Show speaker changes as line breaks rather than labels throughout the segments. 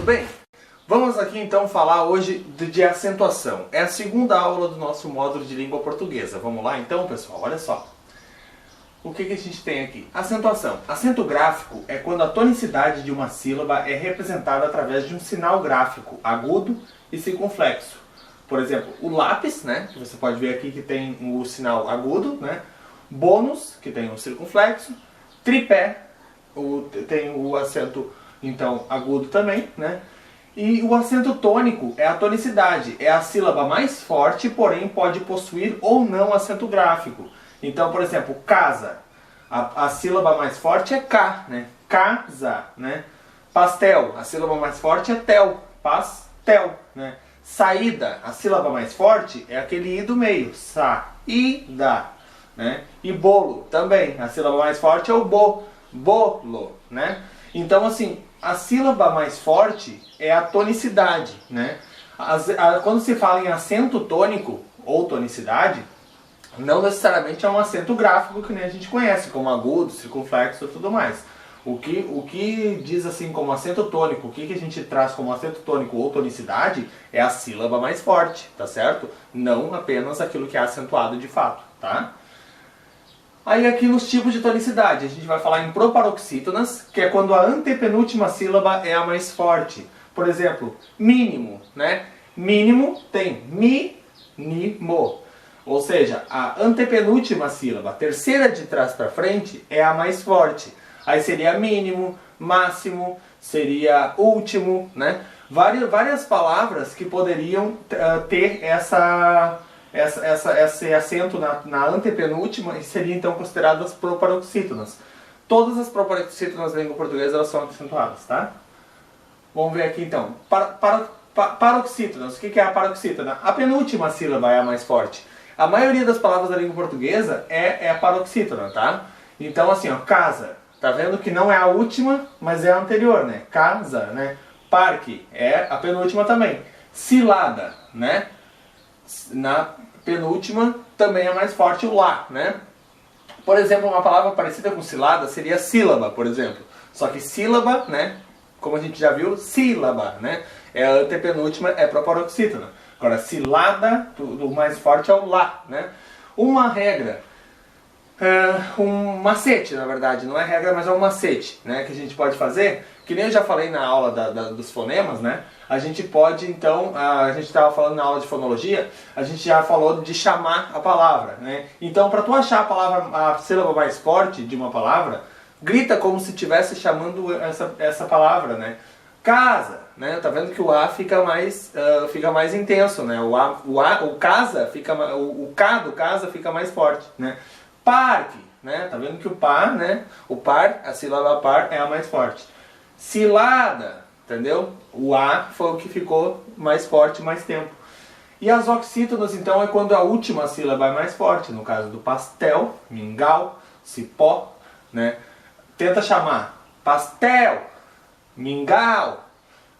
tudo bem? Vamos aqui então falar hoje de acentuação. É a segunda aula do nosso módulo de língua portuguesa. Vamos lá então, pessoal? Olha só. O que a gente tem aqui? Acentuação. Acento gráfico é quando a tonicidade de uma sílaba é representada através de um sinal gráfico agudo e circunflexo. Por exemplo, o lápis, né, que você pode ver aqui que tem o sinal agudo, né? Bônus, que tem o circunflexo. Tripé, tem o acento então agudo também, né? E o acento tônico é a tonicidade, é a sílaba mais forte, porém pode possuir ou não acento gráfico. Então, por exemplo, casa, a sílaba mais forte é K, né? Casa, né? Pastel, a sílaba mais forte é tel, pastel, né? Saída, a sílaba mais forte é aquele I do meio, saída, né? E bolo também, a sílaba mais forte é o bolo, né? Então, assim, a sílaba mais forte é a tonicidade, né? Quando se fala em acento tônico ou tonicidade, não necessariamente é um acento gráfico que nem a gente conhece, como agudo, circunflexo e tudo mais. O que diz assim como acento tônico, o que a gente traz como acento tônico ou tonicidade é a sílaba mais forte, tá certo? Não apenas aquilo que é acentuado de fato, tá? Aí aqui nos tipos de tonicidade, a gente vai falar em proparoxítonas, que é quando a antepenúltima sílaba é a mais forte. Por exemplo, mínimo, né? Mínimo tem mínimo. Ou seja, a antepenúltima sílaba, a terceira de trás para frente, é a mais forte. Aí seria mínimo, máximo, seria último, né? Várias palavras que poderiam ter esse acento na antepenúltima e seriam então consideradas proparoxítonas. Todas as proparoxítonas da língua portuguesa elas são acentuadas, tá? Vamos ver aqui então. Paroxítonas. O que é a paroxítona? A penúltima sílaba é a mais forte. A maioria das palavras da língua portuguesa é a paroxítona, tá? Então assim, ó, casa. Tá vendo que não é a última, mas é a anterior, né? Casa, né? Parque é a penúltima também. Cilada, né? Na penúltima também é mais forte o lá, né? Por exemplo, uma palavra parecida com cilada seria sílaba, por exemplo. Só que sílaba, né? Como a gente já viu, sílaba, né? É a antepenúltima, é proparoxítona. Agora, cilada, o mais forte é o lá, né? Uma regra, um macete, na verdade, não é regra, mas é um macete, né? Que a gente pode fazer, que nem eu já falei na aula dos fonemas, né? A gente pode, então, a gente estava falando na aula de fonologia, a gente já falou de chamar a palavra, né? Então, para tu achar a sílaba mais forte de uma palavra, grita como se estivesse chamando essa palavra, né? Casa, né? Tá vendo que o A fica mais intenso, né? O casa fica, o K do casa fica mais forte, né? Parque, né? Tá vendo que o par, né? O par, a sílaba par é a mais forte. Cilada, entendeu? O A foi o que ficou mais forte mais tempo. E as oxítonas, então, é quando a última sílaba é mais forte. No caso do pastel, mingau, cipó, né? Tenta chamar pastel, mingau,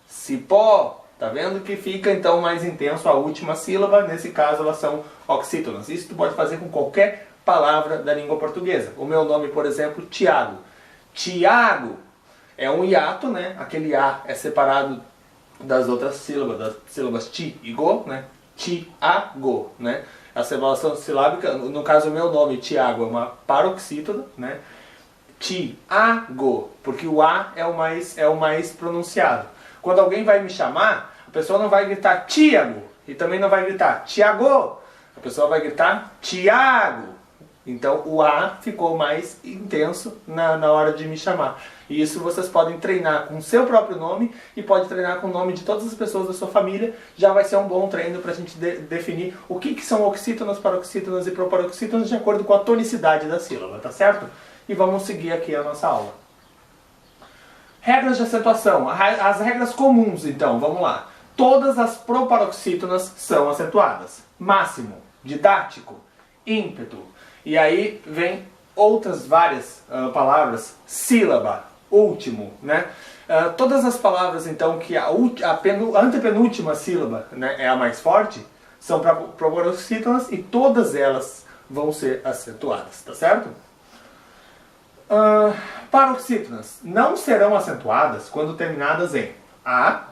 cipó. Tá vendo que fica, então, mais intenso a última sílaba. Nesse caso, elas são oxítonas. Isso tu pode fazer com qualquer palavra da língua portuguesa. O meu nome, por exemplo, Tiago. Tiago é um hiato, né? Aquele A é separado das outras sílabas, das sílabas ti e go, né? Tiago, né? A separação silábica, no caso o meu nome, Tiago, é uma paroxítona, né? Tiago, porque o A é o mais pronunciado. Quando alguém vai me chamar, a pessoa não vai gritar Tiago e também não vai gritar Tiago. A pessoa vai gritar Tiago. Então o A ficou mais intenso na hora de me chamar. E isso vocês podem treinar com o seu próprio nome e pode treinar com o nome de todas as pessoas da sua família. Já vai ser um bom treino para a gente definir o que são oxítonas, paroxítonas e proparoxítonas de acordo com a tonicidade da sílaba, tá certo? E vamos seguir aqui a nossa aula. Regras de acentuação. As regras comuns, então, vamos lá. Todas as proparoxítonas são acentuadas. Máximo, didático, ímpeto. E aí vem outras várias palavras, sílaba, último, né? Todas as palavras, então, que a antepenúltima sílaba, né, é a mais forte, são proparoxítonas e todas elas vão ser acentuadas, tá certo? Paroxítonas não serão acentuadas quando terminadas em A,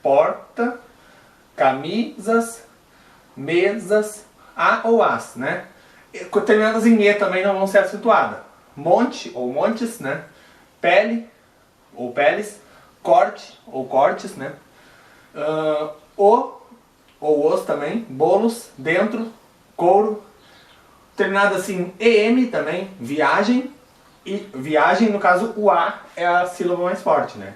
porta, camisas, mesas, a ou as, né? Terminadas em e também não vão ser acentuadas. Monte ou montes, né? Pele ou peles, corte ou cortes, né? O ou os também, bolos, dentro, couro. Terminado assim, em também, viagem. E viagem, no caso, o a é a sílaba mais forte, né?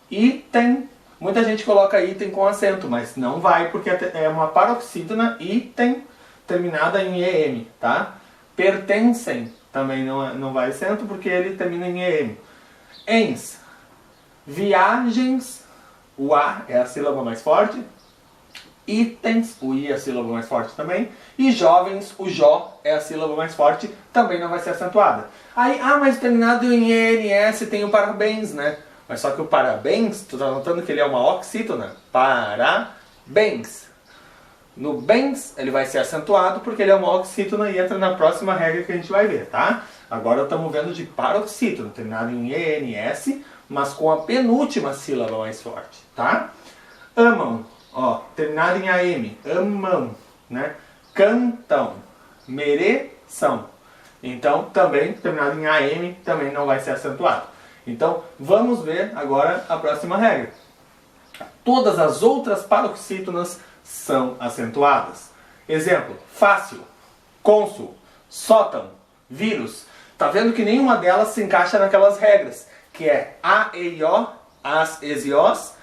Item, muita gente coloca item com acento, mas não vai porque é uma paroxítona, item, terminada em em, tá? Pertencem, também não vai acento porque ele termina em em. Ens, viagens, o a é a sílaba mais forte. Itens, o i é a sílaba mais forte também. E jovens, o jó é a sílaba mais forte, também não vai ser acentuada. Aí, mas terminado em ens tem o parabéns, né? Mas só que o parabéns, tu tá notando que ele é uma oxítona. Parabéns. No bens, ele vai ser acentuado porque ele é uma oxítona e entra na próxima regra que a gente vai ver, tá? Agora estamos vendo de paroxítona, terminado em ens, mas com a penúltima sílaba mais forte, tá? Amam, ó, terminado em am, amam, né? Cantam, mereçam. Então, também, terminado em am, também não vai ser acentuado. Então, vamos ver agora a próxima regra. Todas as outras paroxítonas são acentuadas. Exemplo, fácil, cônsul, sótão, vírus. Tá vendo que nenhuma delas se encaixa naquelas regras, que é a, e, i, o, as, es e os,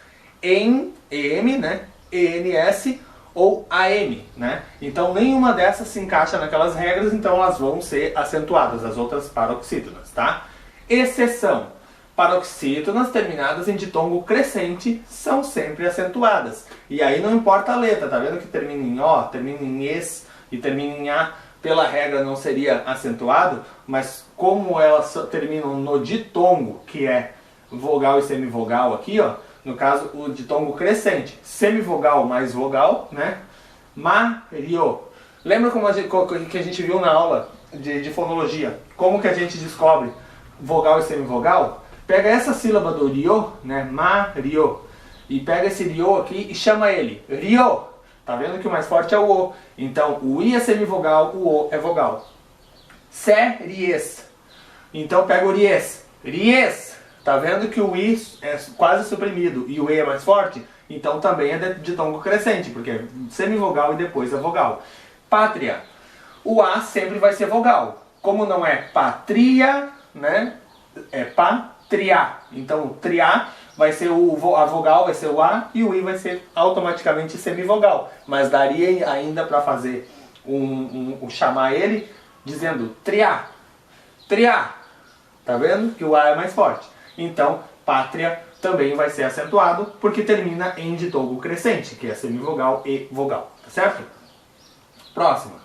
em, em, né? ens ou am, né? Então nenhuma dessas se encaixa naquelas regras, então elas vão ser acentuadas, as outras paroxítonas, tá? Exceção: paroxítonas terminadas em ditongo crescente são sempre acentuadas. E aí não importa a letra, tá vendo que termina em o, termina em es e termina em a, pela regra não seria acentuado, mas como elas terminam no ditongo, que é vogal e semivogal aqui, ó, no caso o ditongo crescente, semivogal mais vogal, né? Mario. Lembra como que a gente viu na aula de fonologia? Como que a gente descobre vogal e semivogal? Pega essa sílaba do rio, né? Mario. E pega esse rio aqui e chama ele rio. Tá vendo que o mais forte é o o. Então o i é semivogal, o o é vogal. Séries. Então pega o ries. Ries. Tá vendo que o i é quase suprimido e o e é mais forte? Então também é de ditongo crescente, porque é semivogal e depois é vogal. Pátria. O a sempre vai ser vogal. Como não é pátria, né? É pátria. Então o triá vai ser a vogal, vai ser o a, e o i vai ser automaticamente semivogal. Mas daria ainda para fazer chamar ele dizendo triá. Triá. Tá vendo que o a é mais forte? Então, pátria também vai ser acentuado porque termina em ditongo crescente, que é semivogal e vogal, tá certo? Próxima.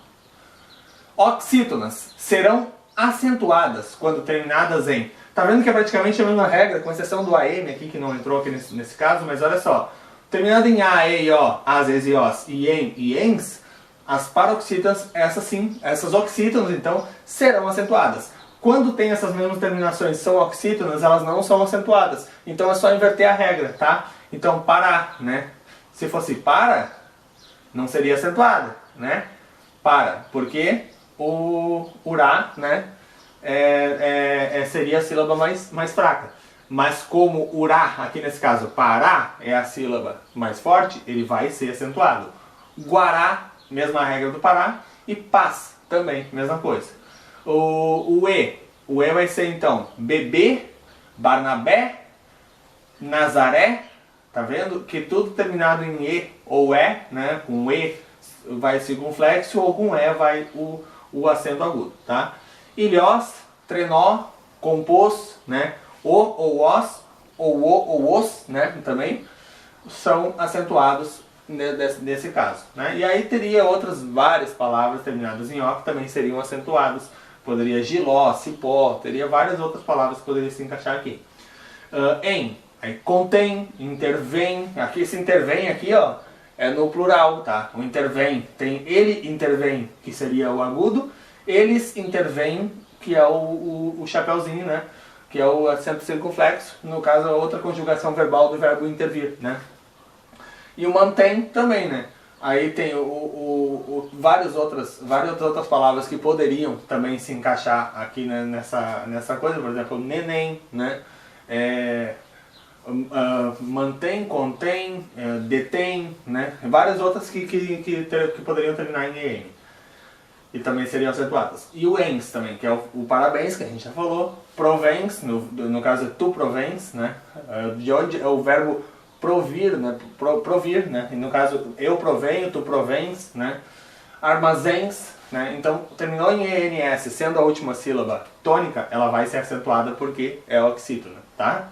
Oxítonas serão acentuadas quando terminadas em... Tá vendo que é praticamente a mesma regra, com exceção do AM aqui, que não entrou aqui nesse caso, mas olha só. Terminado em a, e, i, o, as, es e os, e em e ens, as paroxítonas, essas oxítonas, então, serão acentuadas. Quando tem essas mesmas terminações são oxítonas, elas não são acentuadas. Então é só inverter a regra, tá? Então, para, né? Se fosse para, não seria acentuada, né? Para, porque o urá, né? Seria a sílaba mais fraca. Mas como urá, aqui nesse caso, pará, é a sílaba mais forte, ele vai ser acentuado. Guará, mesma regra do pará. E paz, também, mesma coisa. O e vai ser então bebê, Barnabé, Nazaré, tá vendo? Que tudo terminado em e ou é, né? Com e vai circunflexo ou com e vai o acento agudo, tá? Ilhós, trenó, compôs, né? O ou os, ou o ou os, né? Também são acentuados nesse caso, né? E aí teria outras várias palavras terminadas em o que também seriam acentuadas. Poderia giló, cipó, teria várias outras palavras que poderiam se encaixar aqui. Em, aí contém, intervém, aqui esse intervém aqui, ó, é no plural, tá? O intervém, tem ele intervém, que seria o agudo, eles intervêm, que é o chapeuzinho, né? Que é o acento circunflexo, no caso a outra conjugação verbal do verbo intervir, né? E o mantém também, né? Aí tem várias outras palavras que poderiam também se encaixar aqui, né, nessa coisa, por exemplo, neném, né? Mantém, contém, detém, né? Várias outras que poderiam terminar em EN. E também seriam acentuadas. E o ENS também, que é o parabéns, que a gente já falou. Provens, no caso é tu provens, né? De onde é o verbo provir, né? Provir, né? E no caso eu provenho, tu provens, né? Armazéns, né? Então terminou em ENS, sendo a última sílaba tônica, ela vai ser acentuada porque é oxítona, tá?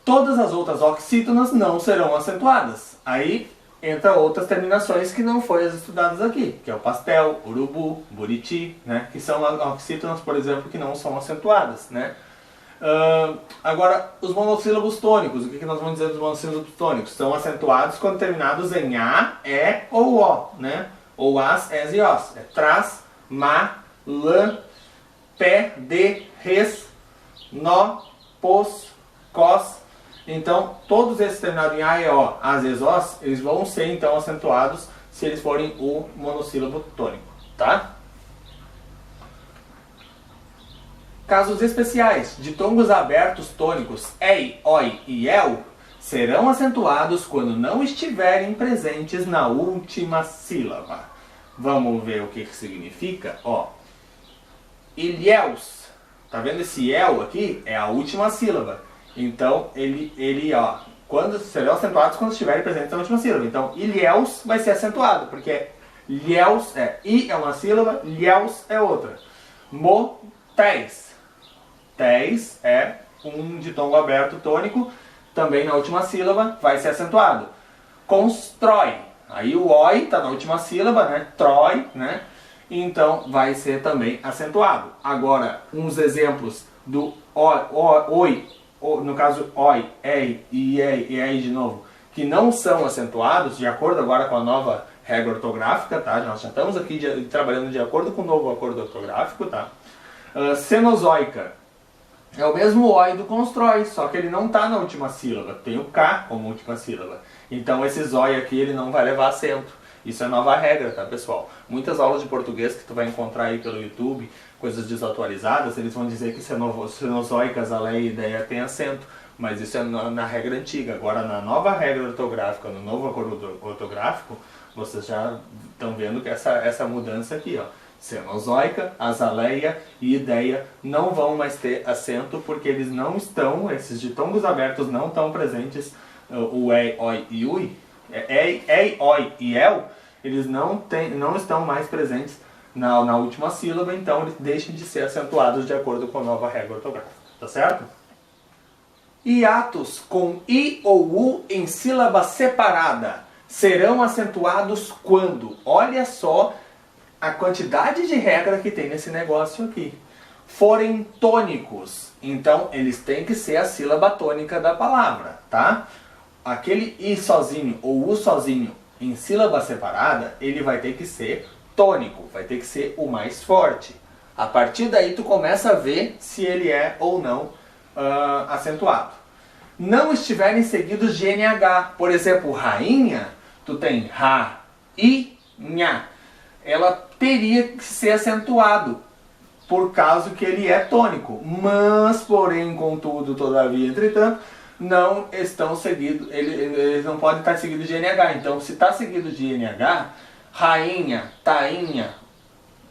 Todas as outras oxítonas não serão acentuadas. Aí entra outras terminações que não foram estudadas aqui, que é o pastel, urubu, buriti, né? Que são oxítonas, por exemplo, que não são acentuadas, né? Agora, os monossílabos tônicos, o que nós vamos dizer dos monossílabos tônicos? São acentuados quando terminados em A, E ou O, né? Ou as, es e os. É tras, ma, lã, pé, de, res, nó, pos, cos. Então, todos esses terminados em A e O, as, es, os, eles vão ser então acentuados se eles forem o monossílabo tônico, tá? Casos especiais, ditongos abertos tônicos ei, oi e el serão acentuados quando não estiverem presentes na última sílaba. Vamos ver o que significa? Ó, ilhéus, tá vendo esse el aqui? É a última sílaba. Então, quando serão acentuados quando estiverem presentes na última sílaba. Então, ilhéus vai ser acentuado, porque ilhéus i é uma sílaba, ilhéus é outra. Motéis. Téis é um ditongo aberto tônico, também na última sílaba vai ser acentuado. Constrói. Aí o oi está na última sílaba, né? Trói, né? Então vai ser também acentuado. Agora, uns exemplos do oi, no caso oi, ei e ei de novo, que não são acentuados, de acordo agora com a nova regra ortográfica, tá? Nós já estamos aqui trabalhando de acordo com o novo acordo ortográfico, tá? Cenozoica. É o mesmo oi do constrói, só que ele não está na última sílaba, tem o K como última sílaba. Então esse zói aqui ele não vai levar acento. Isso é nova regra, tá, pessoal? Muitas aulas de português que tu vai encontrar aí pelo YouTube, coisas desatualizadas, eles vão dizer que cenozoicas, a lei e ideia tem acento. Mas isso é na regra antiga. Agora na nova regra ortográfica, no novo acordo ortográfico, vocês já estão vendo que essa mudança aqui, ó. Cenozoica, azaleia e ideia não vão mais ter acento porque eles não estão, esses ditongos abertos não estão presentes, o ei, oi e ui, ei, oi e el, eles não estão mais presentes na última sílaba, então eles deixam de ser acentuados de acordo com a nova regra ortográfica, tá certo? Hiatos com i ou u em sílaba separada serão acentuados quando, olha só, a quantidade de regra que tem nesse negócio aqui, forem tônicos. Então, eles têm que ser a sílaba tônica da palavra, tá? Aquele i sozinho ou u sozinho em sílaba separada, ele vai ter que ser tônico, vai ter que ser o mais forte. A partir daí, tu começa a ver se ele é ou não acentuado. Não estiverem seguidos de NH. Por exemplo, rainha, tu tem ra, i, nha. Ela teria que ser acentuado, por causa que ele é tônico. Mas, porém, contudo, todavia, entretanto, não estão seguidos, eles não podem estar seguidos de NH. Então, se está seguido de NH, rainha, tainha,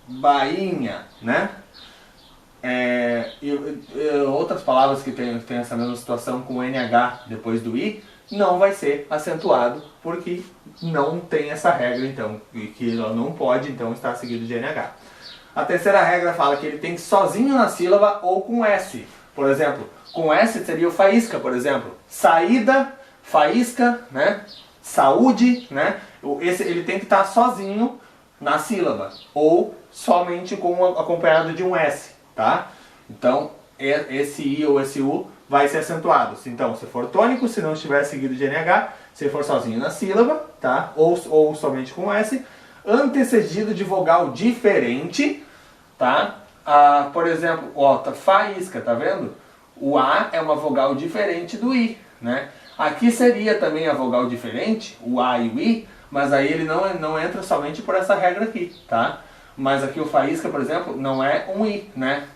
bainha, né? Outras palavras que tem essa mesma situação com NH depois do I, não vai ser acentuado, porque não tem essa regra, então, que ela não pode, então, estar seguido de NH. A terceira regra fala que ele tem que sozinho na sílaba ou com S. Por exemplo, com S seria o faísca, por exemplo. Saída, faísca, né? Saúde, né? Ele tem que estar sozinho na sílaba, ou somente acompanhado de um S, tá? Então, esse I ou esse U vai ser acentuado. Então, se for tônico, se não estiver seguido de NH, se for sozinho na sílaba, tá? Ou somente com S, antecedido de vogal diferente, tá? Por exemplo, ó, faísca, tá vendo? O A é uma vogal diferente do I, né? Aqui seria também a vogal diferente, o A e o I, mas aí ele não entra somente por essa regra aqui, tá? Mas aqui o faísca, por exemplo, não é um I, né?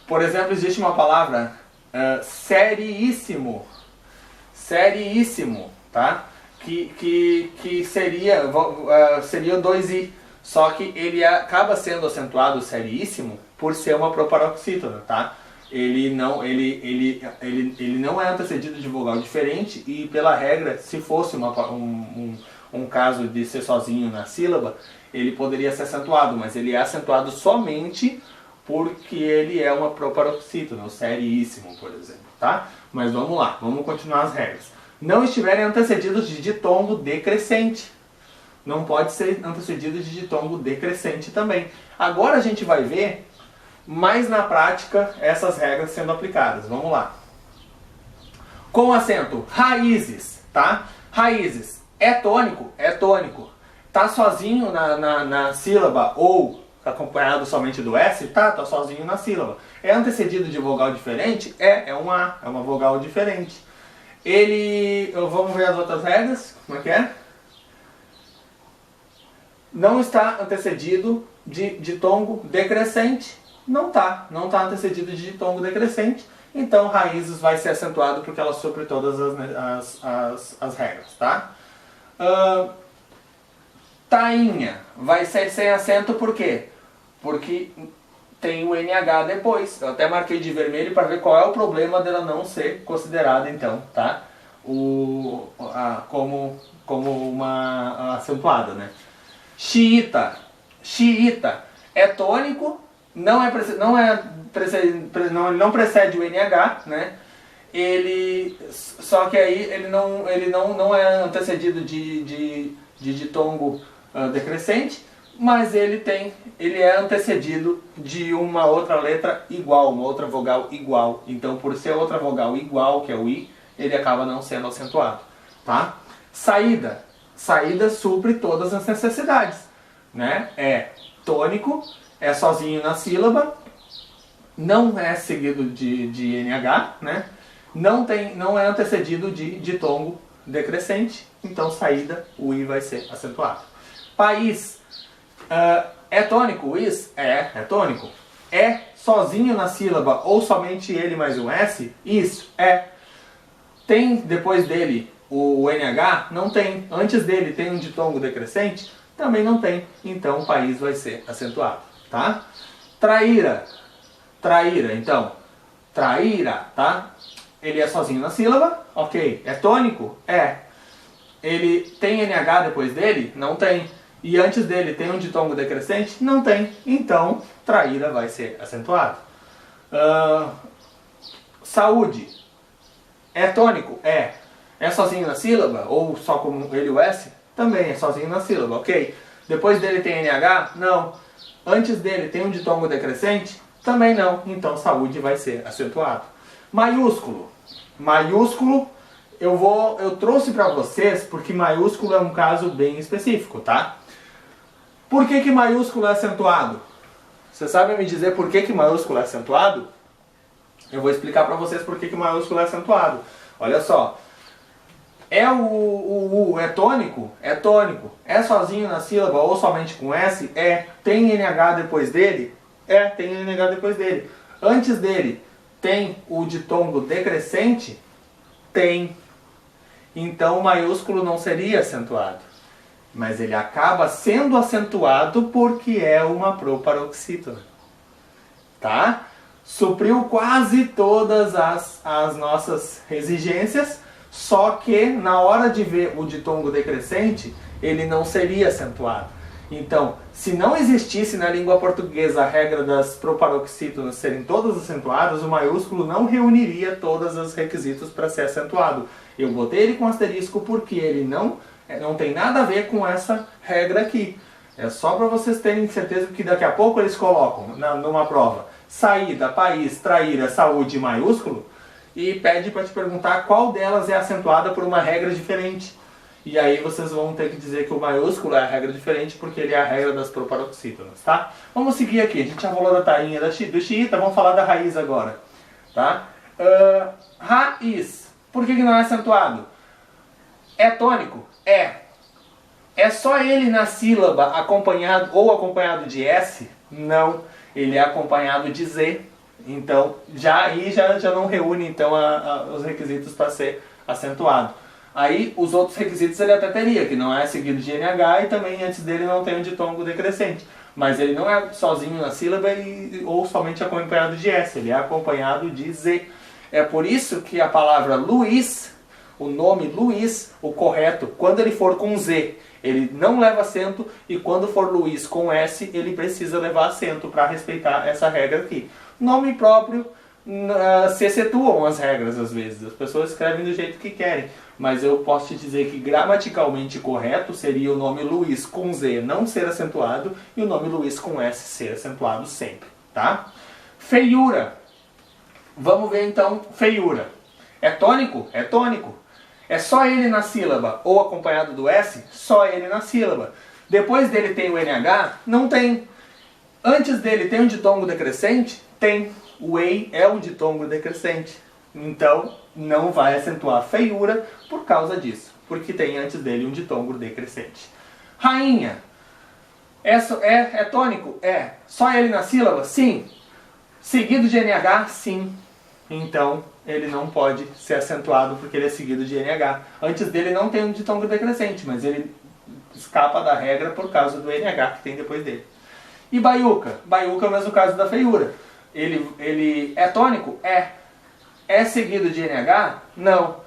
Por exemplo, existe uma palavra seriíssimo, seriíssimo, tá? Que seria dois I, só que ele acaba sendo acentuado seriíssimo por ser uma proparoxítona, tá? Ele não é antecedido de vogal diferente e, pela regra, se fosse um caso de ser sozinho na sílaba, ele poderia ser acentuado, mas ele é acentuado somente porque ele é uma proparoxítona, o seriíssimo, por exemplo, tá? Mas vamos lá, vamos continuar as regras. Não estiverem antecedidos de ditongo decrescente. Não pode ser antecedido de ditongo decrescente também. Agora a gente vai ver mais na prática essas regras sendo aplicadas. Vamos lá. Com acento, raízes, tá? Raízes. É tônico? É tônico. Tá sozinho na sílaba ou acompanhado somente do S? Tá sozinho na sílaba. É antecedido de vogal diferente? É um A, é uma vogal diferente. Vamos ver as outras regras, como é que é? Não está antecedido de ditongo decrescente? Não está antecedido de ditongo decrescente, então raízes vai ser acentuado porque ela supre todas as regras, tá? Tainha vai ser sem acento por quê? Porque tem o NH depois. Eu até marquei de vermelho para ver qual é o problema dela não ser considerada, então, tá? Como uma acentuada, né? Xiita. Xiita é tônico, não precede o NH, né? Só que aí ele não é antecedido de ditongo decrescente, mas ele é antecedido de uma outra letra igual, uma outra vogal igual. Então, por ser outra vogal igual, que é o I, ele acaba não sendo acentuado, tá? Saída. Saída supre todas as necessidades, né? É tônico, é sozinho na sílaba, não é seguido de NH, né? Não é antecedido de ditongo decrescente, então saída, o I vai ser acentuado. País. É tônico o is? É tônico. É sozinho na sílaba ou somente ele mais um S? Isso, é. Tem depois dele o NH? Não tem. Antes dele tem um ditongo decrescente? Também não tem. Então o país vai ser acentuado, tá? Traíra. Traíra, então. Traíra, tá? Ele é sozinho na sílaba? Ok. É tônico? É. Ele tem NH depois dele? Não tem. E antes dele tem um ditongo decrescente? Não tem. Então, traíra vai ser acentuado. Saúde. É tônico? É. É sozinho na sílaba? Ou só como ele o S? Também é sozinho na sílaba, ok. Depois dele tem NH? Não. Antes dele tem um ditongo decrescente? Também não. Então, saúde vai ser acentuado. Maiúsculo. Maiúsculo, eu trouxe para vocês porque maiúsculo é um caso bem específico, tá? Por que maiúsculo é acentuado? Vocês sabem me dizer por que maiúsculo é acentuado? Eu vou explicar para vocês por que maiúsculo é acentuado. Olha só. É é tônico? É tônico. É sozinho na sílaba ou somente com S? É. Tem NH depois dele? É, tem NH depois dele. Antes dele, tem o ditongo decrescente? Tem. Então o maiúsculo não seria acentuado. Mas ele acaba sendo acentuado porque é uma proparoxítona. Tá? Supriu quase todas as nossas exigências, só que na hora de ver o ditongo decrescente, ele não seria acentuado. Então, se não existisse na língua portuguesa a regra das proparoxítonas serem todas acentuadas, o maiúsculo não reuniria todos os requisitos para ser acentuado. Eu botei ele com asterisco porque ele não tem nada a ver com essa regra aqui. É só para vocês terem certeza que daqui a pouco eles colocam numa prova saída, país, traíra, saúde maiúsculo e pede para te perguntar qual delas é acentuada por uma regra diferente. E aí vocês vão ter que dizer que o maiúsculo é a regra diferente porque ele é a regra das proparoxítonas, tá? Vamos seguir aqui. A gente já falou da tainha do xiita, vamos falar da raiz agora, tá? Raiz. Por que não é acentuado? É tônico? É. É só ele na sílaba acompanhado ou acompanhado de S? Não. Ele é acompanhado de Z. Então, já não reúne então, os requisitos para ser acentuado. Aí, os outros requisitos ele até teria, que não é seguido de NH e também antes dele não tem um ditongo decrescente. Mas ele não é sozinho na sílaba ou somente acompanhado de S, ele é acompanhado de Z. É por isso que a palavra Luiz, o nome Luiz, o correto, quando ele for com Z, ele não leva acento, e quando for Luiz com S, ele precisa levar acento para respeitar essa regra aqui. Nome próprio, se excetuam as regras às vezes, as pessoas escrevem do jeito que querem, mas eu posso te dizer que gramaticalmente correto seria o nome Luiz com Z não ser acentuado e o nome Luiz com S ser acentuado sempre, tá? Feiura. Vamos ver então feiura. É tônico? É tônico. É só ele na sílaba ou acompanhado do S? Só ele na sílaba. Depois dele tem o NH? Não tem. Antes dele tem um ditongo decrescente? Tem. O EI é um ditongo decrescente. Então, não vai acentuar feiura por causa disso. Porque tem antes dele um ditongo decrescente. Rainha. É tônico? É. Só ele na sílaba? Sim. Seguido de NH? Sim. Então, ele não pode ser acentuado porque ele é seguido de NH. Antes dele não tem um ditongo decrescente, mas ele escapa da regra por causa do NH que tem depois dele. E baiuca? Baiuca é o mesmo caso da feiura. Ele é tônico? É. É seguido de NH? Não.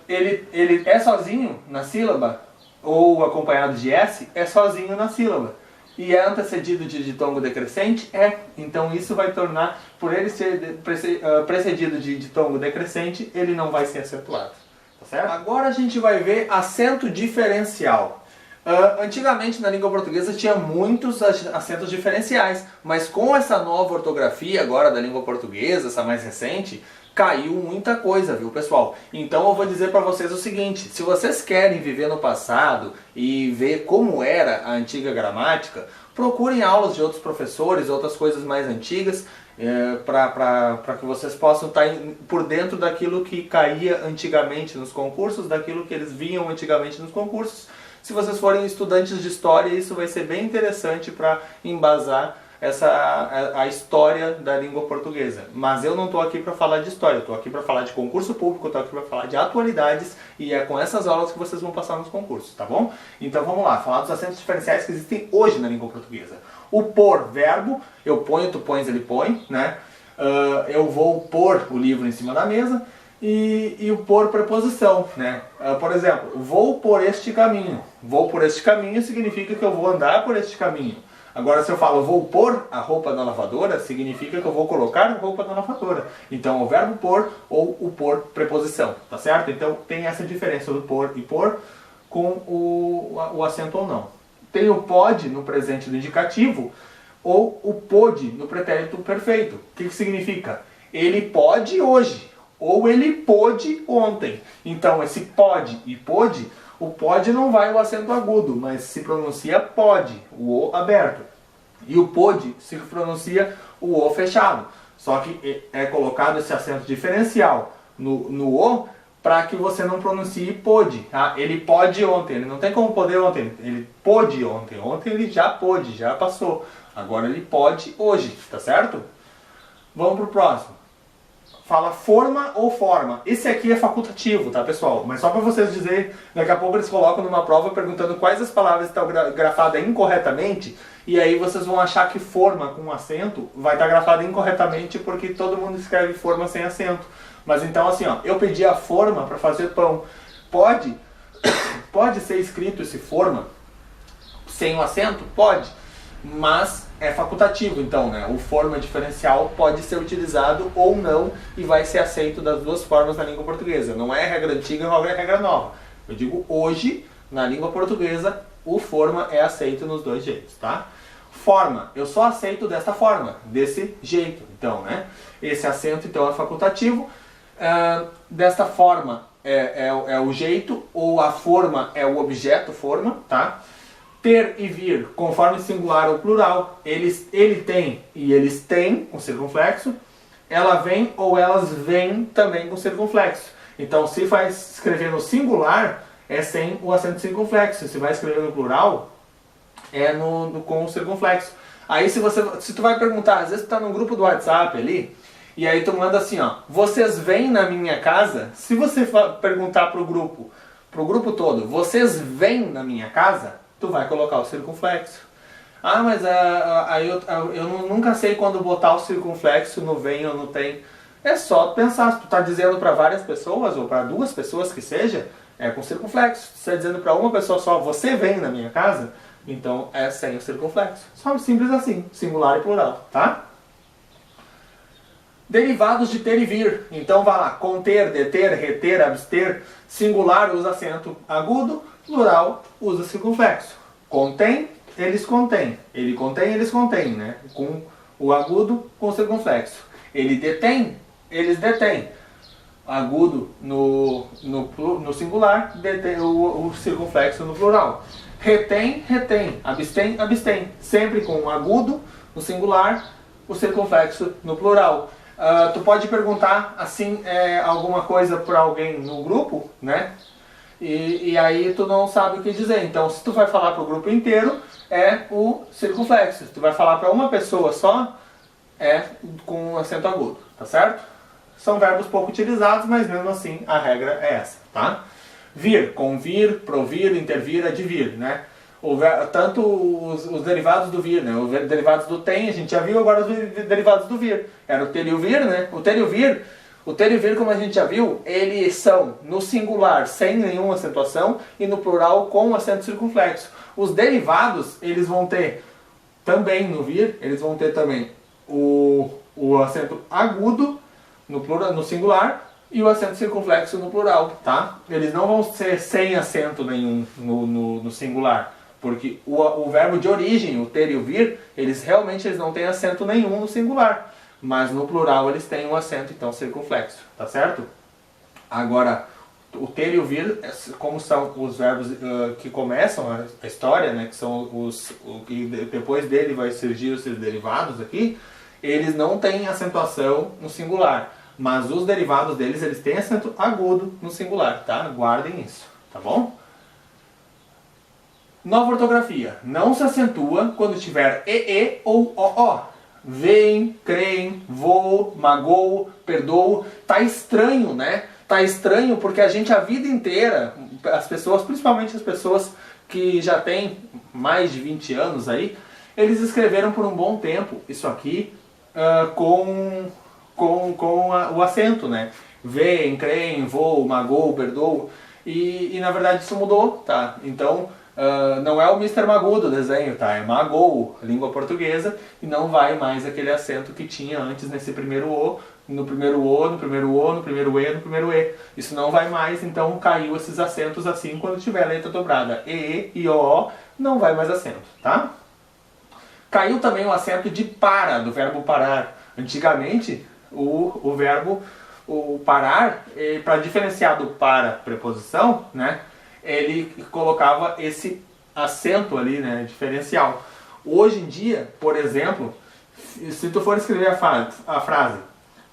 Ele é sozinho na sílaba? Ou acompanhado de S? É sozinho na sílaba. E é antecedido de ditongo decrescente? É. Então isso vai tornar, por ele ser precedido de ditongo decrescente, ele não vai ser acentuado. Tá certo? Agora a gente vai ver acento diferencial. Antigamente na língua portuguesa tinha muitos acentos diferenciais, mas com essa nova ortografia agora da língua portuguesa, essa mais recente, caiu muita coisa, viu pessoal? Então eu vou dizer para vocês o seguinte: se vocês querem viver no passado e ver como era a antiga gramática, procurem aulas de outros professores, outras coisas mais antigas, para que vocês possam estar por dentro daquilo que caía antigamente nos concursos, daquilo que eles viam antigamente nos concursos. Se vocês forem estudantes de história, isso vai ser bem interessante para embasar a história da língua portuguesa. Mas eu não estou aqui para falar de história, eu estou aqui para falar de concurso público, eu estou aqui para falar de atualidades, e é com essas aulas que vocês vão passar nos concursos, tá bom? Então vamos lá, falar dos acentos diferenciais que existem hoje na língua portuguesa. O por, verbo, eu ponho, tu pões, ele põe, né? Eu vou pôr o livro em cima da mesa. E o por preposição, né? Por exemplo, vou por este caminho. Vou por este caminho significa que eu vou andar por este caminho. Agora, se eu falo vou pôr a roupa na lavadora, significa que eu vou colocar a roupa na lavadora. Então, o verbo pôr ou o por preposição, tá certo? Então, tem essa diferença do por e por com o acento ou não. Tem o pode no presente do indicativo ou o pôde no pretérito perfeito. O que significa? Ele pode hoje. Ou ele pôde ontem. Então, esse pode e pôde, o pode não vai o acento agudo, mas se pronuncia pode, o O aberto. E o pôde se pronuncia o O fechado. Só que é colocado esse acento diferencial no O para que você não pronuncie pôde. Tá? Ele pode ontem, ele não tem como poder ontem, ele pôde ontem. Ontem ele já pôde, já passou. Agora ele pode hoje, tá certo? Vamos para o próximo. Fala forma ou forma. Esse aqui é facultativo, tá pessoal? Mas só para vocês dizerem, daqui a pouco eles colocam numa prova perguntando quais as palavras estão grafadas incorretamente, e aí vocês vão achar que forma com acento vai estar grafada incorretamente porque todo mundo escreve forma sem acento. Mas então assim, ó, eu pedi a forma para fazer pão. Pode ser escrito esse forma sem o acento? Pode. Mas é facultativo, então, né? O forma diferencial pode ser utilizado ou não e vai ser aceito das duas formas na língua portuguesa. Não é regra antiga, não é regra nova. Eu digo hoje, na língua portuguesa, o forma é aceito nos dois jeitos, tá? Forma, eu só aceito desta forma, desse jeito, então, né? Esse acento, então, é facultativo. Desta forma é o jeito, ou a forma é o objeto forma, tá? Ter e vir, conforme singular ou plural, ele tem e eles têm, com circunflexo. ela vem ou elas vêm também com circunflexo. Então, se vai escrever no singular, é sem o acento circunflexo. Se vai escrever no plural, é com o circunflexo. Aí se tu vai perguntar, às vezes tu tá num grupo do WhatsApp ali, e aí tu manda assim, ó, vocês vêm na minha casa? Se você perguntar pro grupo todo, vocês vêm na minha casa? Tu vai colocar o circunflexo. Ah, mas aí eu nunca sei quando botar o circunflexo no vem ou no tem. É só pensar, se tu tá dizendo para várias pessoas, ou para duas pessoas que seja, é com circunflexo. Se você tá dizendo para uma pessoa só, você vem na minha casa, então é sem o circunflexo. Só simples assim, singular e plural, tá? Derivados de ter e vir. Então vai lá, conter, deter, reter, abster. Singular usa acento agudo, plural usa circunflexo. Contém, eles contêm. Ele contém, eles contêm, né? Com o agudo, com o circunflexo. Ele detém, eles detêm. Agudo no singular, detém, o circunflexo no plural. Retém, retém. Abstém, abstém. Sempre com o agudo no singular, o circunflexo no plural. Tu pode perguntar assim alguma coisa para alguém no grupo, né? E aí tu não sabe o que dizer. Então, se tu vai falar para o grupo inteiro, é o circunflexo. Se tu vai falar para uma pessoa só, é com acento agudo, tá certo? São verbos pouco utilizados, mas mesmo assim a regra é essa, tá? Vir, convir, provir, intervir, advir, né? Tanto os derivados do vir, né? Os derivados do tem, a gente já viu, agora os derivados do vir. Era o ter e o vir, né? O ter e o vir, como a gente já viu, eles são no singular sem nenhuma acentuação e no plural com acento circunflexo. Os derivados, eles vão ter também no vir, eles vão ter também o acento agudo no singular e o acento circunflexo no plural, tá? Eles não vão ser sem acento nenhum no singular, porque o verbo de origem, o ter e o vir, eles não têm acento nenhum no singular, mas no plural eles têm um acento, então circunflexo, tá certo? Agora, o ter e o vir, como são os verbos que começam a história, né, que são que depois dele vai surgir os seus derivados aqui, eles não têm acentuação no singular, mas os derivados deles, eles têm acento agudo no singular, tá? Guardem isso, tá bom? Nova ortografia. Não se acentua quando tiver EE ou OO. Veem, creem, vou, magou, perdoo. Tá estranho, né? Tá estranho porque a gente a vida inteira, as pessoas, principalmente as pessoas que já têm mais de 20 anos aí, eles escreveram por um bom tempo isso aqui com o acento, né? Veem, creem, vou, magou, perdoo. E na verdade isso mudou, tá? Então não é o Mr. Magoo do desenho, tá? É Magou, língua portuguesa, e não vai mais aquele acento que tinha antes nesse primeiro O, no primeiro O, no primeiro O, no primeiro E, no primeiro E. Isso não vai mais, então caiu esses acentos assim quando tiver letra dobrada. E O, não vai mais acento, tá? Caiu também o acento de para, do verbo parar. Antigamente, o verbo parar, para diferenciar do para preposição, né, ele colocava esse acento ali, né, diferencial. Hoje em dia, por exemplo, se tu for escrever a frase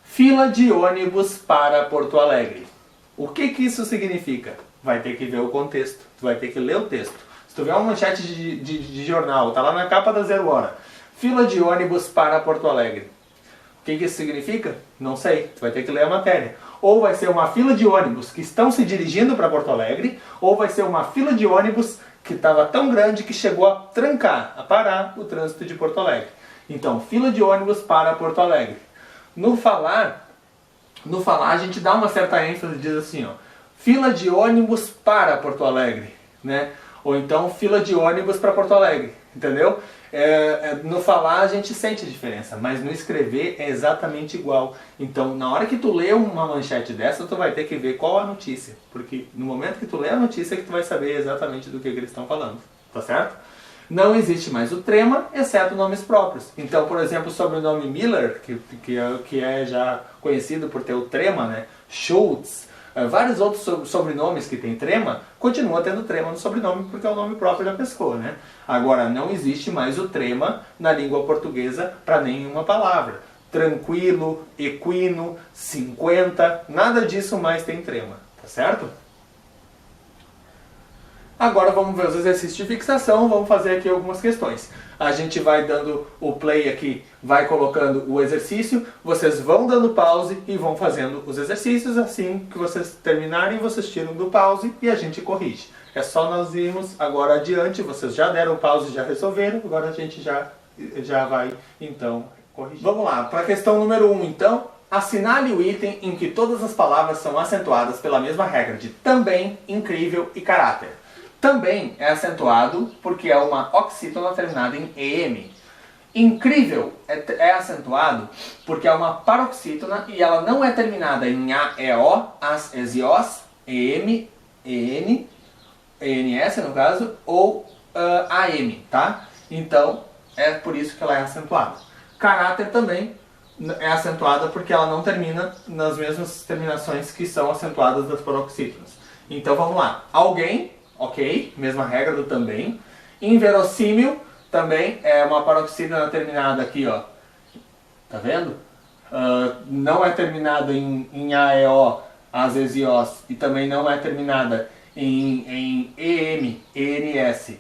fila de ônibus para Porto Alegre, o que isso significa? Vai ter que ver o contexto, tu vai ter que ler o texto. Se tu ver uma manchete de jornal, tá lá na capa da 0 hora, fila de ônibus para Porto Alegre. O que isso significa? Não sei, tu vai ter que ler a matéria. Ou vai ser uma fila de ônibus que estão se dirigindo para Porto Alegre, ou vai ser uma fila de ônibus que estava tão grande que chegou a trancar, a parar o trânsito de Porto Alegre. Então, fila de ônibus para Porto Alegre. No falar a gente dá uma certa ênfase e diz assim, ó, fila de ônibus para Porto Alegre, né? Ou então fila de ônibus para Porto Alegre, entendeu? No falar a gente sente a diferença, mas no escrever é exatamente igual. Então, na hora que tu lê uma manchete dessa, tu vai ter que ver qual a notícia, porque no momento que tu lê a notícia é que tu vai saber exatamente do que eles estão falando, tá certo? Não existe mais o trema, exceto nomes próprios. Então, por exemplo, o sobrenome Miller, que é já conhecido por ter o trema, né? Schultz, vários outros sobrenomes que tem trema, continua tendo trema no sobrenome porque é o nome próprio da pessoa, né? Agora, não existe mais o trema na língua portuguesa para nenhuma palavra. tranquilo, equino, 50, nada disso mais tem trema, tá certo? Agora vamos ver os exercícios de fixação, vamos fazer aqui algumas questões. A gente vai dando o play aqui, vai colocando o exercício, vocês vão dando pause e vão fazendo os exercícios, assim que vocês terminarem, vocês tiram do pause e a gente corrige. É só nós irmos agora adiante, vocês já deram pause, já resolveram, agora a gente já vai então corrigir. Vamos lá, para a questão número 1 então, assinale o item em que todas as palavras são acentuadas pela mesma regra de também, incrível e caráter. Também é acentuado porque é uma oxítona terminada em EM. Incrível é acentuado porque é uma paroxítona e ela não é terminada em AEO, AS, ES, IOS, EM, EN, ENS no caso, ou AM, tá? Então é por isso que ela é acentuada. Caráter também é acentuada porque ela não termina nas mesmas terminações que são acentuadas das paroxítonas. Então vamos lá. Alguém, ok, mesma regra do também. Inverossímil também é uma paroxítona terminada aqui, ó. Tá vendo? Não é terminada em AEO, AS, ES, IOS, e também não é terminada em EM, ENS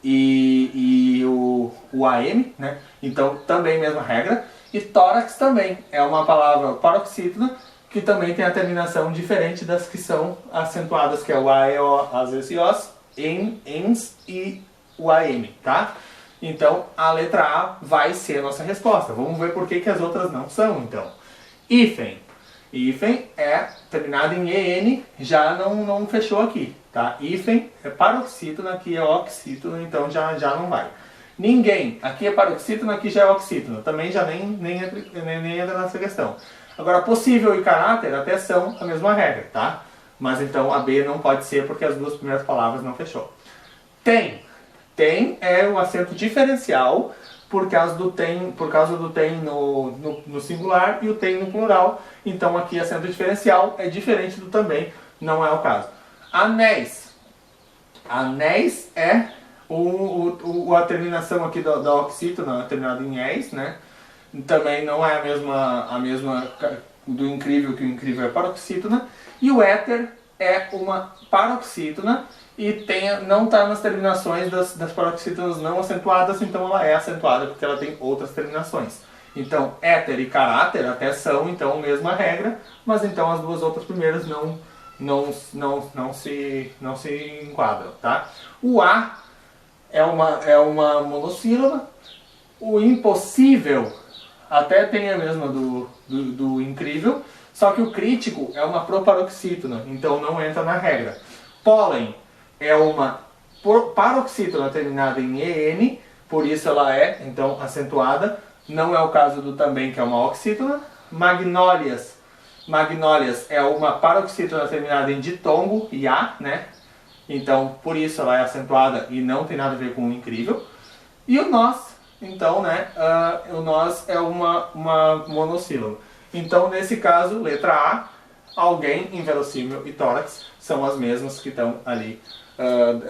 e o AM, né? Então também mesma regra. E tórax também é uma palavra paroxítona que também tem a terminação diferente das que são acentuadas, que é o AEO, AS, ES, IOS, ENS e o AM, tá? Então a letra A vai ser a nossa resposta. Vamos ver por que as outras não são, então. Hífen. Hífen é terminado em EN, já não fechou aqui, tá? Hífen é paroxítona, aqui é oxítona, então já não vai. Ninguém, aqui é paroxítona, aqui já é oxítona, também já nem entra nessa questão. Agora, possível e caráter até são a mesma regra, tá? Mas então a B não pode ser porque as duas primeiras palavras não fechou. Tem. Tem é o acento diferencial por causa do tem no singular e o tem no plural. Então aqui acento diferencial é diferente do também, não é o caso. Anéis. Anéis é a terminação aqui da oxítona, terminada em éis, né? Também não é a mesma do incrível, que o incrível é paroxítona. E o éter é uma paroxítona e não está nas terminações das paroxítonas não acentuadas, então ela é acentuada porque ela tem outras terminações. Então, éter e caráter até são, então, a mesma regra, mas então as duas outras primeiras não se enquadram, tá? O A é uma monossílaba. O impossível até tem a mesma do incrível, só que o crítico é uma proparoxítona, então não entra na regra. Pólen é uma paroxítona terminada em EN, por isso ela é, então, acentuada. Não é o caso do também, que é uma oxítona. Magnólias. Magnólias é uma paroxítona terminada em ditongo, IA, né? Então, por isso ela é acentuada e não tem nada a ver com o incrível. E o nós, então, né? O nós é uma monossílaba. Então, nesse caso, letra A, alguém, inverossímil e tórax são as mesmas que estão ali,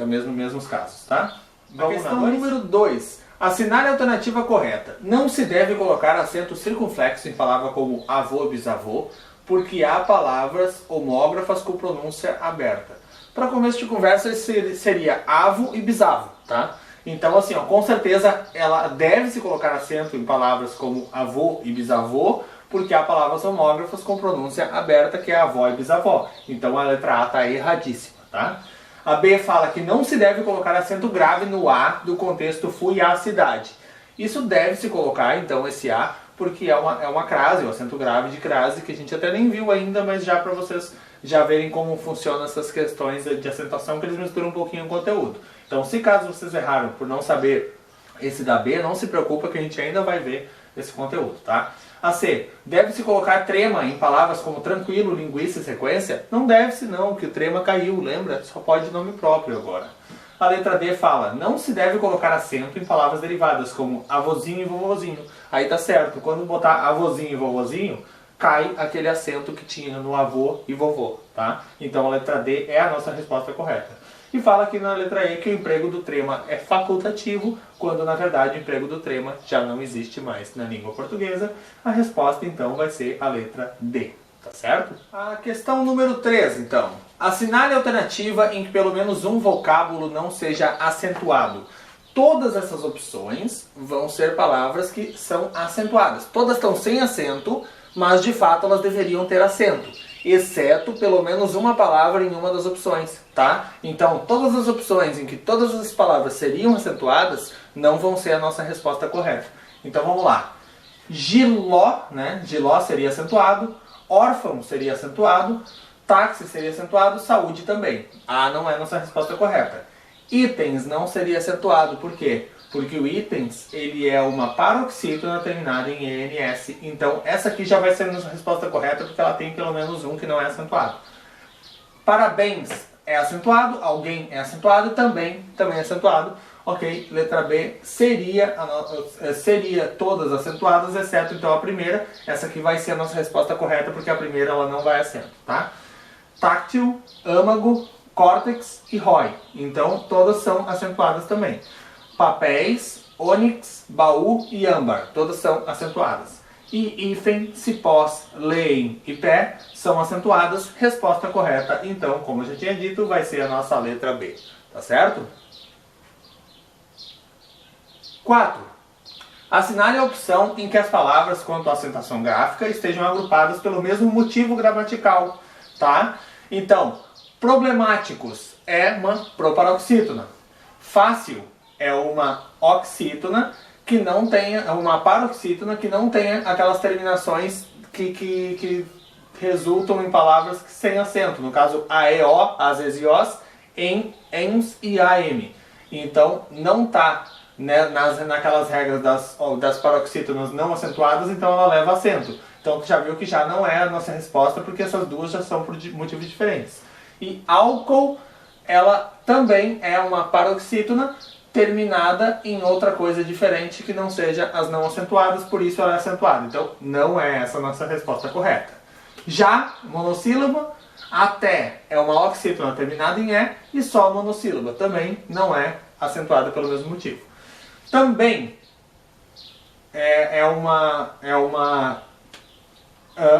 mesmos casos, tá? Vamos questão número 2. Assinale a alternativa correta. Não se deve colocar acento circunflexo em palavra como avô e bisavô, porque há palavras homógrafas com pronúncia aberta. Para começo de conversa, seria avo e bisavo, tá? Então, assim, ó, com certeza ela deve se colocar acento em palavras como avô e bisavô, porque há palavras homógrafas com pronúncia aberta, que é avó e bisavó. Então a letra A está erradíssima, tá? A B fala que não se deve colocar acento grave no A do contexto fui à cidade. Isso deve se colocar, então, esse A, porque é uma crase, o acento grave de crase, que a gente até nem viu ainda, mas já para vocês já verem como funcionam essas questões de acentuação, que eles misturam um pouquinho o conteúdo. Então, se caso vocês erraram por não saber esse da B, não se preocupa que a gente ainda vai ver esse conteúdo, tá? A C, deve-se colocar trema em palavras como tranquilo, linguiça e sequência? Não deve-se não, que o trema caiu, lembra? Só pode nome próprio agora. A letra D fala, não se deve colocar acento em palavras derivadas como avôzinho e vovozinho. Aí tá certo, quando botar avôzinho e vovozinho, cai aquele acento que tinha no avô e vovô, tá? Então a letra D é a nossa resposta correta. E fala aqui na letra E que o emprego do trema é facultativo, quando na verdade o emprego do trema já não existe mais na língua portuguesa. A resposta então vai ser a letra D, tá certo? A questão número 3, então. Assinale a alternativa em que pelo menos um vocábulo não seja acentuado. Todas essas opções vão ser palavras que são acentuadas. Todas estão sem acento, mas de fato elas deveriam ter acento, exceto pelo menos uma palavra em uma das opções, tá? Então, todas as opções em que todas as palavras seriam acentuadas não vão ser a nossa resposta correta. Então, vamos lá. Giló, né? Giló seria acentuado, órfão seria acentuado, táxi seria acentuado, saúde também. A não é a nossa resposta correta. Itens não seria acentuado, por quê? Porque o itens, ele é uma paroxítona terminada em ENS. Então, essa aqui já vai ser a nossa resposta correta, porque ela tem pelo menos um que não é acentuado. Parabéns é acentuado, alguém é acentuado, também é acentuado. Ok, letra B seria todas acentuadas, exceto então a primeira. Essa aqui vai ser a nossa resposta correta, porque a primeira ela não vai acento, tá? Táctil, âmago, córtex e ROI. Então, todas são acentuadas também. Papéis, ônix, baú e âmbar. Todas são acentuadas. E hífen, cipós, leem e pé são acentuadas. Resposta correta, então, como eu já tinha dito, vai ser a nossa letra B. Tá certo? 4. Assinale a opção em que as palavras quanto à acentuação gráfica estejam agrupadas pelo mesmo motivo gramatical. Tá? Então, problemáticos é uma proparoxítona. Fácil é uma oxítona que não tenha, uma paroxítona que não tenha aquelas terminações que resultam em palavras sem acento. No caso, AEO, às vezes IOS, em, ENS e AM. Então, não está, né, naquelas regras das paroxítonas não acentuadas, então ela leva acento. Então, tu já viu que já não é a nossa resposta, porque essas duas já são por motivos diferentes. E álcool, ela também é uma paroxítona terminada em outra coisa diferente que não seja as não acentuadas, por isso ela é acentuada. Então, não é essa a nossa resposta correta. Já, monossílaba, até é uma oxítona terminada em E, e só monossílaba também não é acentuada pelo mesmo motivo. Também é uma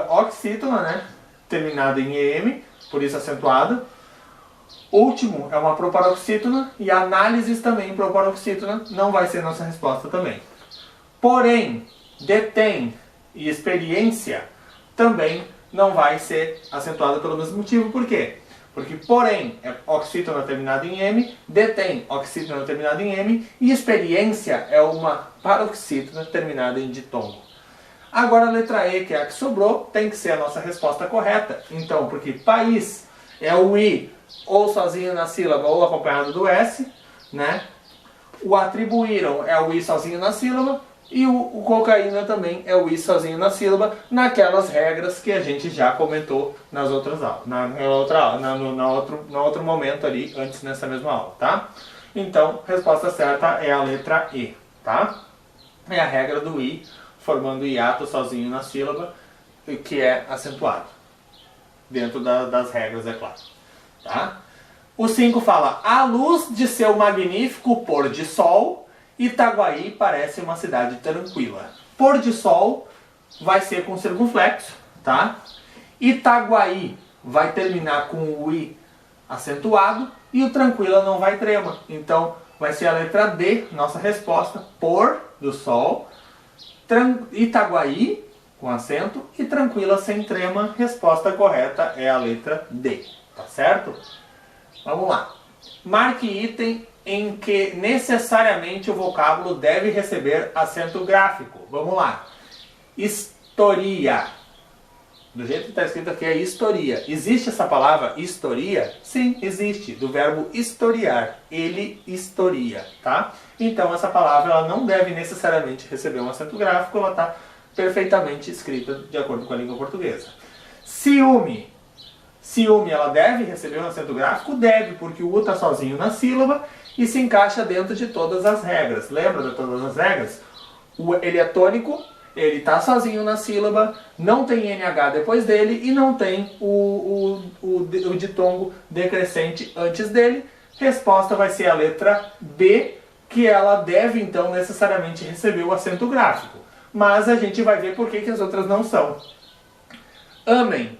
oxítona, né, terminada em EM, por isso acentuada. Último é uma proparoxítona e análises também proparoxítona não vai ser nossa resposta também. Porém, detém e experiência também não vai ser acentuada pelo mesmo motivo. Por quê? Porque porém é oxítona terminada em M, detém oxítona terminada em M e experiência é uma paroxítona terminada em ditongo. Agora a letra E, que é a que sobrou, tem que ser a nossa resposta correta. Então, porque país é o I ou sozinho na sílaba ou acompanhado do S, né? O atribuíram é o I sozinho na sílaba e o cocaína também é o I sozinho na sílaba, naquelas regras que a gente já comentou nas outras aulas, no outro momento ali, antes nessa mesma aula, tá? Então, a resposta certa é a letra E, tá? É a regra do I, formando hiato sozinho na sílaba, que é acentuado. Dentro das regras, é claro. Tá? O 5 fala: à luz de seu magnífico pôr de sol, Itaguaí parece uma cidade tranquila. Pôr de sol vai ser com circunflexo, tá? Itaguaí vai terminar com o I acentuado e o tranquila não vai trema. Então vai ser a letra D, nossa resposta. Pôr do sol, Itaguaí com acento e tranquila sem trema. Resposta correta é a letra D. Tá certo? Vamos lá. Marque item em que necessariamente o vocábulo deve receber acento gráfico. Vamos lá. Historia. Do jeito que está escrito aqui é historia. Existe essa palavra historia? Sim, existe. Do verbo historiar. Ele historia, tá? Então essa palavra ela não deve necessariamente receber um acento gráfico. Ela está perfeitamente escrita de acordo com a língua portuguesa. Ciúme. Ciúme, ela deve receber um acento gráfico? Deve, porque o U está sozinho na sílaba e se encaixa dentro de todas as regras. Lembra de todas as regras? Ele é tônico, ele está sozinho na sílaba, não tem NH depois dele e não tem o ditongo decrescente antes dele. Resposta vai ser a letra B, que ela deve então necessariamente receber o acento gráfico. Mas a gente vai ver por que as outras não são. Amem.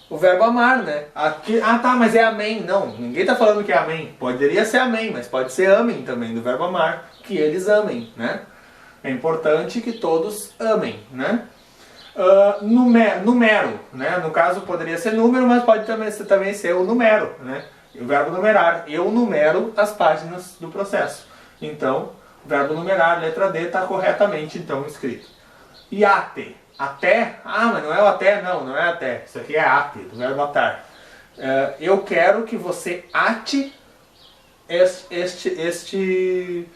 O verbo amar, né? Aqui, tá, mas é amém. Não, ninguém tá falando que é amém. Poderia ser amém, mas pode ser amem também, do verbo amar. Que eles amem, né? É importante que todos amem, né? Numero, né? No caso poderia ser número, mas pode também ser o numero, né? O verbo numerar. Eu numero as páginas do processo. Então, o verbo numerar, letra D, está corretamente então escrito. Iate. Até? Ah, mas não é o até, não é até. Isso aqui é ate, do verbo atar. Eu quero que você ate este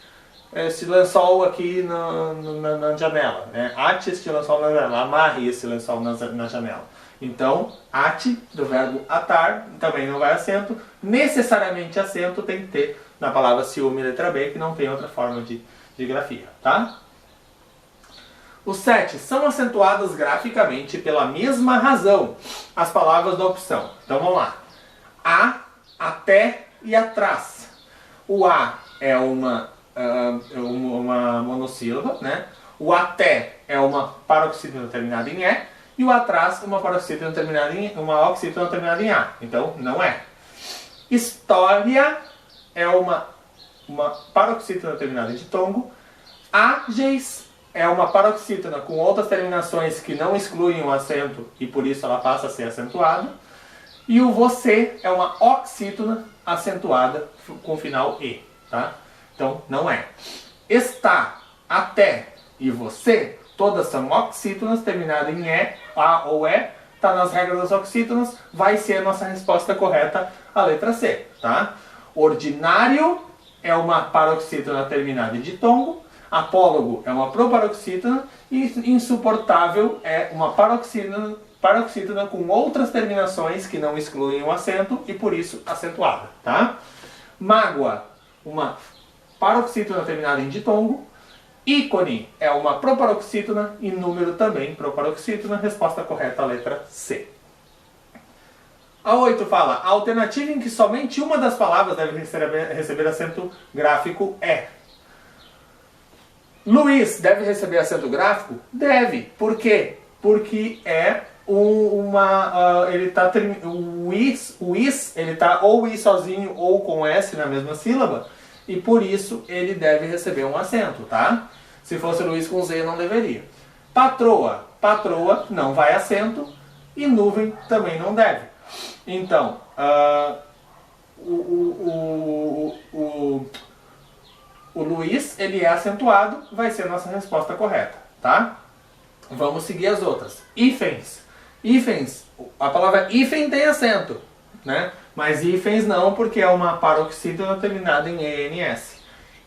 lençol aqui na janela. Né? Ate este lençol na janela. Amarre esse lençol na janela. Então, ate, do verbo atar, também não vai acento. Necessariamente acento tem que ter na palavra ciúme, letra B, que não tem outra forma de grafia. Tá? Os 7 são acentuadas graficamente pela mesma razão as palavras da opção. Então vamos lá. A, até e atrás. O A é uma monossílaba, né? O até é uma paroxítona terminada em E. E o atrás uma paroxítona terminada uma oxítona terminada em A. Então não é. História é uma paroxítona terminada em ditongo. Ágeis é uma paroxítona com outras terminações que não excluem o acento e por isso ela passa a ser acentuada. E o você é uma oxítona acentuada com final E. Tá? Então não é. Está, até e você, todas são oxítonas terminadas em E, A ou E. Está nas regras das oxítonas, vai ser a nossa resposta correta, a letra C. Tá? Ordinário é uma paroxítona terminada em ditongo. Apólogo é uma proparoxítona e insuportável é uma paroxítona com outras terminações que não excluem o acento e por isso acentuada. Tá? Mágoa, uma paroxítona terminada em ditongo. Ícone é uma proparoxítona e número também proparoxítona. Resposta correta, a letra C. A 8 fala, a alternativa em que somente uma das palavras deve receber acento gráfico é... Luiz deve receber acento gráfico? Deve. Por quê? Porque é ele tá o is ele tá ou i sozinho ou com s na mesma sílaba e por isso ele deve receber um acento, tá? Se fosse Luiz com z não deveria. Patroa não vai acento e nuvem também não deve. Então, o Luiz, ele é acentuado, vai ser a nossa resposta correta, tá? Vamos seguir as outras. Hífens. Hífens, a palavra hífen tem acento, né? Mas hífens não, porque é uma paroxítona terminada em ENS.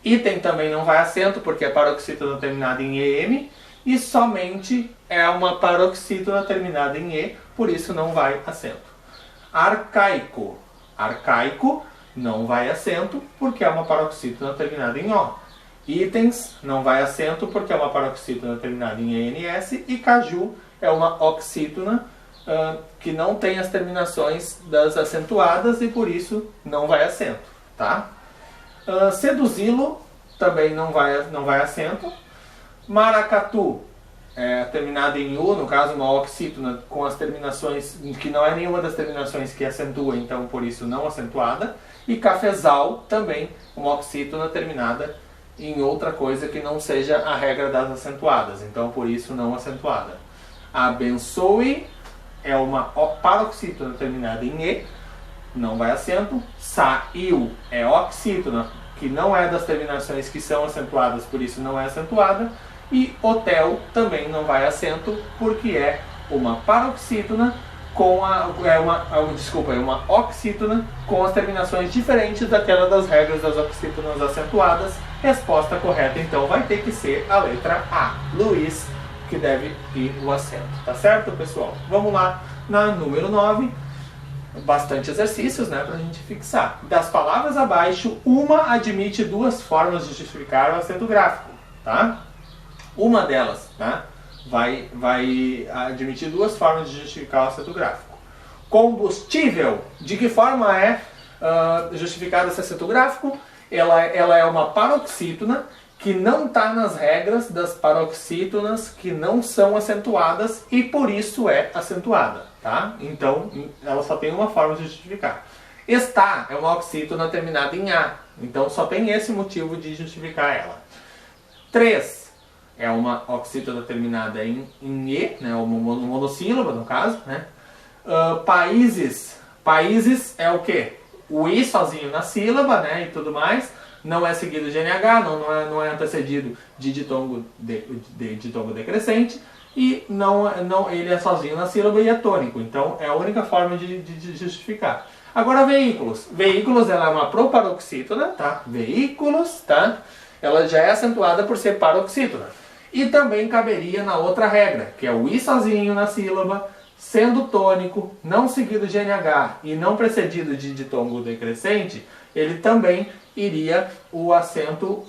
Item também não vai acento, porque é paroxítona terminada em EM. E somente é uma paroxítona terminada em E, por isso não vai acento. Arcaico. Arcaico não vai acento, porque é uma paroxítona terminada em O. Itens não vai acento, porque é uma paroxítona terminada em ENS. E caju é uma oxítona que não tem as terminações das acentuadas e por isso não vai acento. Tá? Seduzi-lo também não vai acento. Maracatu é terminada em U, no caso uma oxítona com as terminações, que não é nenhuma das terminações que acentua, então por isso não acentuada. E cafezal também uma oxítona terminada em outra coisa que não seja a regra das acentuadas, então por isso não acentuada. Abençoe é uma paroxítona terminada em E, não vai acento. Saiu é oxítona, que não é das terminações que são acentuadas, por isso não é acentuada. E hotel também não vai acento, porque é uma paroxítona com uma oxítona com as terminações diferentes daquela das regras das oxítonas acentuadas. Resposta correta, então, vai ter que ser a letra A. Luiz, que deve ir o acento. Tá certo, pessoal? Vamos lá na número 9. Bastante exercícios, né, pra gente fixar. Das palavras abaixo, uma admite duas formas de justificar o acento gráfico, tá? Uma delas, tá? Vai admitir duas formas de justificar o acento gráfico. Combustível, de que forma é justificado esse acento gráfico, ela é uma paroxítona que não está nas regras das paroxítonas que não são acentuadas e por isso é acentuada, tá? Então, ela só tem uma forma de justificar. Está é uma oxítona terminada em A, então só tem esse motivo de justificar ela. 3 é uma oxítona terminada em E, né, uma monossílaba no caso, né? Países é o quê? O I sozinho na sílaba, né, e tudo mais. Não é seguido de NH, não é antecedido de ditongo decrescente e ele é sozinho na sílaba e é tônico. Então é a única forma de justificar. Agora veículos. Veículos ela é uma proparoxítona, tá? Veículos, tá? Ela já é acentuada por ser paroxítona. E também caberia na outra regra, que é o I sozinho na sílaba, sendo tônico, não seguido de NH e não precedido de ditongo decrescente, ele também iria o acento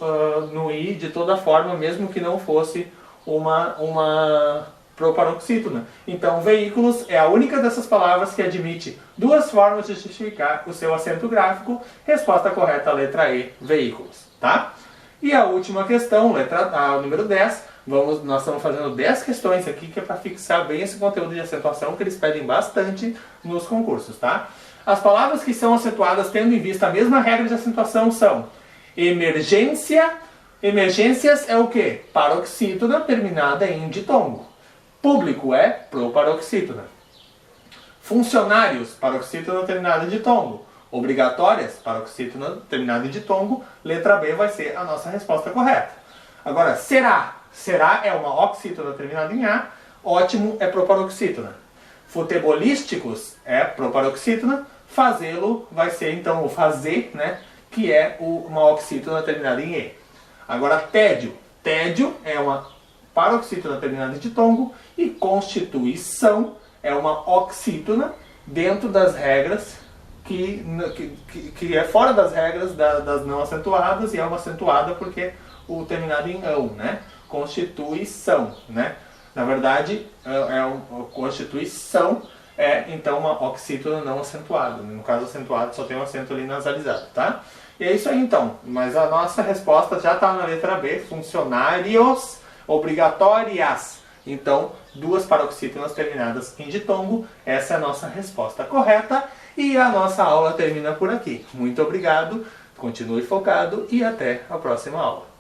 no I de toda forma, mesmo que não fosse uma proparoxítona. Então, veículos é a única dessas palavras que admite duas formas de justificar o seu acento gráfico. Resposta correta, letra E, veículos. Tá? E a última questão, número 10. Nós estamos fazendo 10 questões aqui que é para fixar bem esse conteúdo de acentuação que eles pedem bastante nos concursos, tá? As palavras que são acentuadas tendo em vista a mesma regra de acentuação são emergência. Emergências é o quê? Paroxítona terminada em ditongo. Público é proparoxítona. Funcionários, paroxítona terminada em ditongo. Obrigatórias, paroxítona terminada em ditongo. Letra B vai ser a nossa resposta correta. Agora, será. Será é uma oxítona terminada em A. Ótimo é proparoxítona. Futebolísticos é proparoxítona. Fazê-lo vai ser então o fazer, né? Que é uma oxítona terminada em E. Agora, tédio. Tédio é uma paroxítona terminada em ditongo. E constituição é uma oxítona dentro das regras que é fora das regras das não acentuadas e é uma acentuada porque o terminado em ão, né? Constituição, né? Na verdade, constituição é então uma oxítona não acentuada. No caso acentuado só tem um acento ali nasalizado, tá? E é isso aí então. Mas a nossa resposta já está na letra B. Funcionários obrigatórias. Então, duas paroxítonas terminadas em ditongo. Essa é a nossa resposta correta. E a nossa aula termina por aqui. Muito obrigado, continue focado e até a próxima aula.